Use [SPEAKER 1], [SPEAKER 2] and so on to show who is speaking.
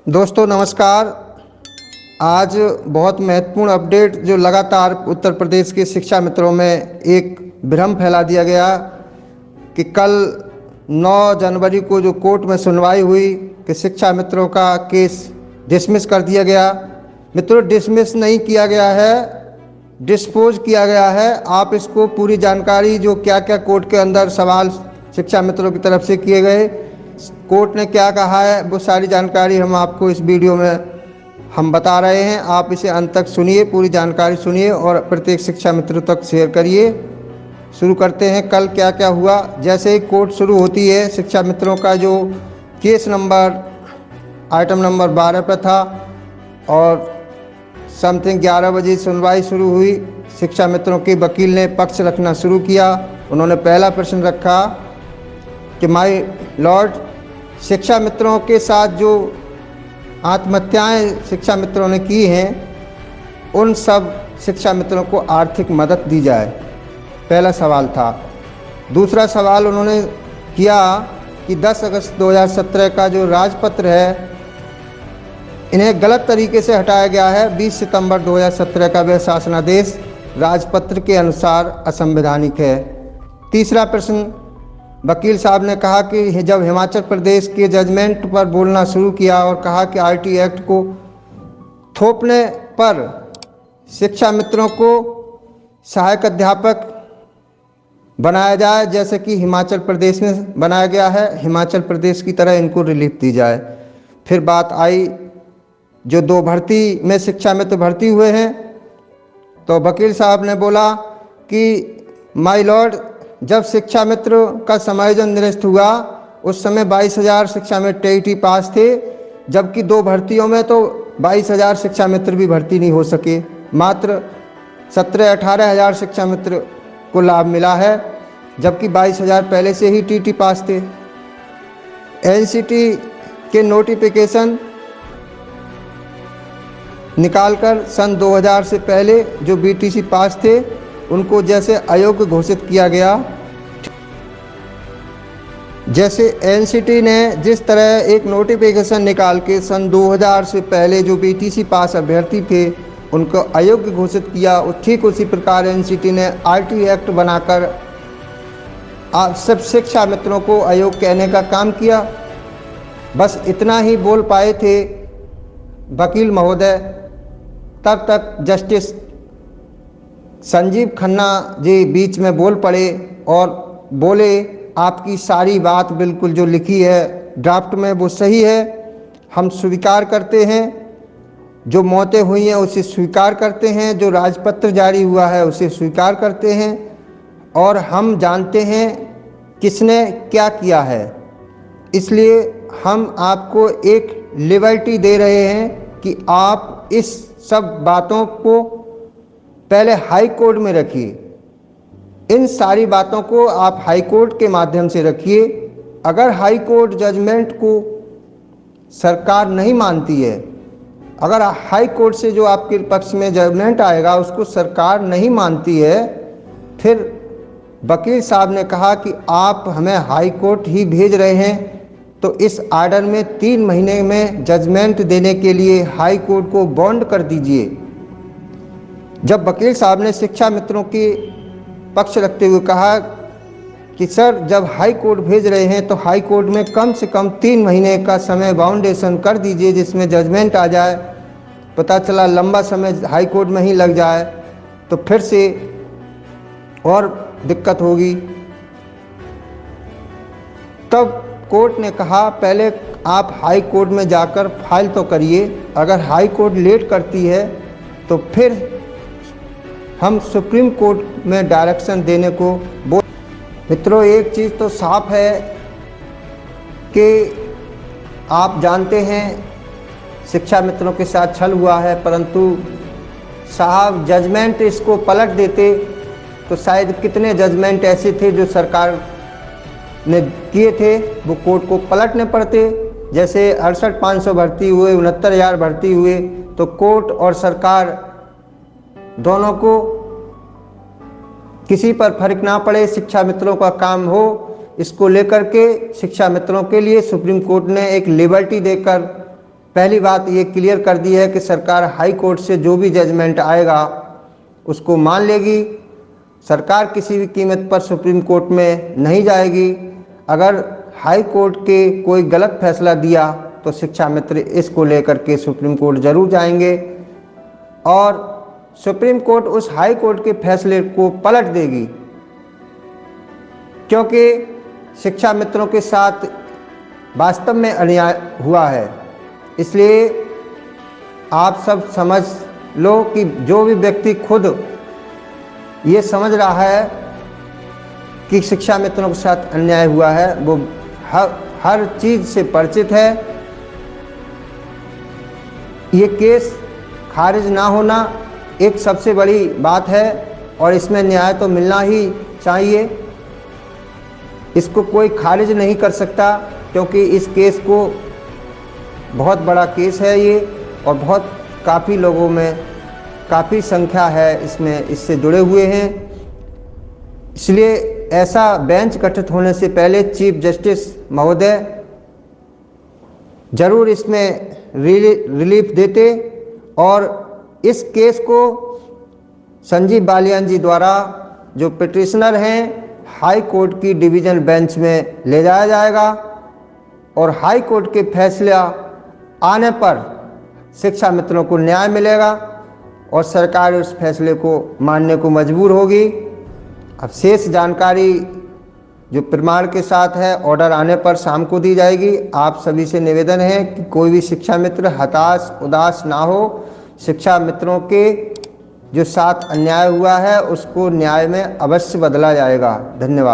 [SPEAKER 1] दोस्तों नमस्कार। आज बहुत महत्वपूर्ण अपडेट जो लगातार उत्तर प्रदेश के शिक्षा मित्रों में एक भ्रम फैला दिया गया कि कल 9 जनवरी को जो कोर्ट में सुनवाई हुई कि शिक्षा मित्रों का केस डिसमिस कर दिया गया। मित्रों, डिसमिस नहीं किया गया है, डिस्पोज किया गया है। आप इसको पूरी जानकारी जो क्या क्या कोर्ट के अंदर सवाल शिक्षा मित्रों की तरफ से किए गए, कोर्ट ने क्या कहा है, वो सारी जानकारी हम आपको इस वीडियो में हम बता रहे हैं। आप इसे अंत तक सुनिए, पूरी जानकारी सुनिए और प्रत्येक शिक्षा मित्रों तक शेयर करिए। शुरू करते हैं कल क्या क्या हुआ। जैसे ही कोर्ट शुरू होती है, शिक्षा मित्रों का जो केस नंबर आइटम नंबर 12 पर था और समथिंग 11 बजे सुनवाई शुरू हुई। शिक्षा मित्रों के वकील ने पक्ष रखना शुरू किया। उन्होंने पहला प्रश्न रखा कि माय लॉर्ड, शिक्षा मित्रों के साथ जो आत्महत्याएं शिक्षा मित्रों ने की हैं, उन सब शिक्षा मित्रों को आर्थिक मदद दी जाए, पहला सवाल था। दूसरा सवाल उन्होंने किया कि 10 अगस्त 2017 का जो राजपत्र है, इन्हें गलत तरीके से हटाया गया है। 20 सितंबर 2017 का वह शासनादेश राजपत्र के अनुसार असंवैधानिक है। तीसरा प्रश्न, वकील साहब ने कहा कि जब हिमाचल प्रदेश के जजमेंट पर बोलना शुरू किया और कहा कि आरटी एक्ट को थोपने पर शिक्षा मित्रों को सहायक अध्यापक बनाया जाए, जैसे कि हिमाचल प्रदेश में बनाया गया है, हिमाचल प्रदेश की तरह इनको रिलीफ दी जाए। फिर बात आई जो 2 भर्ती में शिक्षा मित्र भर्ती हुए हैं, तो वकील साहब ने बोला कि माय लॉर्ड, जब शिक्षा मित्र का समायोजन निरस्त हुआ उस समय 22,000 शिक्षा मित्र टेटी पास थे, जबकि 2 भर्तियों में तो 22,000 शिक्षा मित्र भी भर्ती नहीं हो सके। मात्र 17-18 हज़ार शिक्षा मित्र को लाभ मिला है, जबकि 22,000 पहले से ही टीटी पास थे। एनसीटी के नोटिफिकेशन निकालकर सन 2000 से पहले जो बीटीसी पास थे उनको जैसे अयोग्य घोषित किया गया। जैसे एनसीटी ने जिस तरह एक नोटिफिकेशन निकाल के सन 2000 से पहले जो बीटीसी पास अभ्यर्थी थे उनको अयोग्य घोषित किया, ठीक उसी प्रकार एनसीटी ने आरटी एक्ट बनाकर आप सब शिक्षा मित्रों को अयोग्य कहने का काम किया। बस इतना ही बोल पाए थे वकील महोदय, तब तक जस्टिस संजीव खन्ना जी बीच में बोल पड़े और बोले, आपकी सारी बात बिल्कुल जो लिखी है ड्राफ्ट में वो सही है, हम स्वीकार करते हैं, जो मौतें हुई हैं उसे स्वीकार करते हैं, जो राजपत्र जारी हुआ है उसे स्वीकार करते हैं, और हम जानते हैं किसने क्या किया है। इसलिए हम आपको एक लिबर्टी दे रहे हैं कि आप इस सब बातों को पहले हाई कोर्ट में रखिए। इन सारी बातों को आप हाई कोर्ट के माध्यम से रखिए। अगर हाई कोर्ट जजमेंट को सरकार नहीं मानती है, अगर हाई कोर्ट से जो आपके पक्ष में जजमेंट आएगा उसको सरकार नहीं मानती है, फिर वकील साहब ने कहा कि आप हमें हाई कोर्ट ही भेज रहे हैं, तो इस आर्डर में 3 महीने में जजमेंट देने के लिए हाई कोर्ट को बॉन्ड कर दीजिए। जब वकील साहब ने शिक्षा मित्रों के पक्ष रखते हुए कहा कि सर, जब हाई कोर्ट भेज रहे हैं तो हाई कोर्ट में कम से कम 3 महीने का समय बाउंडेशन कर दीजिए जिसमें जजमेंट आ जाए। पता चला लंबा समय हाई कोर्ट में ही लग जाए तो फिर से और दिक्कत होगी। तब कोर्ट ने कहा पहले आप हाई कोर्ट में जाकर फाइल तो करिए, अगर हाई कोर्ट लेट करती है तो फिर हम सुप्रीम कोर्ट में डायरेक्शन देने को बोल। मित्रों, एक चीज़ तो साफ है कि आप जानते हैं शिक्षा मित्रों के साथ छल हुआ है, परंतु साहब जजमेंट इसको पलट देते तो शायद कितने जजमेंट ऐसे थे जो सरकार ने किए थे वो कोर्ट को पलटने पड़ते। जैसे 68,500 भर्ती हुए, 69,000 भर्ती हुए, तो कोर्ट और सरकार दोनों को किसी पर फर्क ना पड़े, शिक्षा मित्रों का काम हो, इसको लेकर के शिक्षा मित्रों के लिए सुप्रीम कोर्ट ने एक लिबर्टी देकर पहली बात ये क्लियर कर दी है कि सरकार हाई कोर्ट से जो भी जजमेंट आएगा उसको मान लेगी। सरकार किसी भी कीमत पर सुप्रीम कोर्ट में नहीं जाएगी। अगर हाई कोर्ट के कोई गलत फैसला दिया तो शिक्षा मित्र इसको लेकर के सुप्रीम कोर्ट जरूर जाएंगे और सुप्रीम कोर्ट उस हाई कोर्ट के फैसले को पलट देगी, क्योंकि शिक्षा मित्रों के साथ वास्तव में अन्याय हुआ है। इसलिए आप सब समझ लो कि जो भी व्यक्ति खुद ये समझ रहा है कि शिक्षा मित्रों के साथ अन्याय हुआ है वो हर चीज़ से परिचित है। ये केस खारिज ना होना एक सबसे बड़ी बात है और इसमें न्याय तो मिलना ही चाहिए। इसको कोई खारिज नहीं कर सकता, क्योंकि इस केस को बहुत बड़ा केस है ये और बहुत काफ़ी लोगों में काफ़ी संख्या है इसमें इससे जुड़े हुए हैं। इसलिए ऐसा बेंच गठित होने से पहले चीफ जस्टिस महोदय जरूर इसमें रिलीफ देते और इस केस को संजीव बालियान जी द्वारा जो पिटिशनर हैं हाई कोर्ट की डिवीज़न बेंच में ले जाया जाएगा और हाई कोर्ट के फैसला आने पर शिक्षा मित्रों को न्याय मिलेगा और सरकार उस फैसले को मानने को मजबूर होगी। अब शेष जानकारी जो प्रमाण के साथ है ऑर्डर आने पर शाम को दी जाएगी। आप सभी से निवेदन है कि कोई भी शिक्षा मित्र हताश उदास ना हो। शिक्षा मित्रों के जो साथ अन्याय हुआ है उसको न्याय में अवश्य बदला जाएगा। धन्यवाद।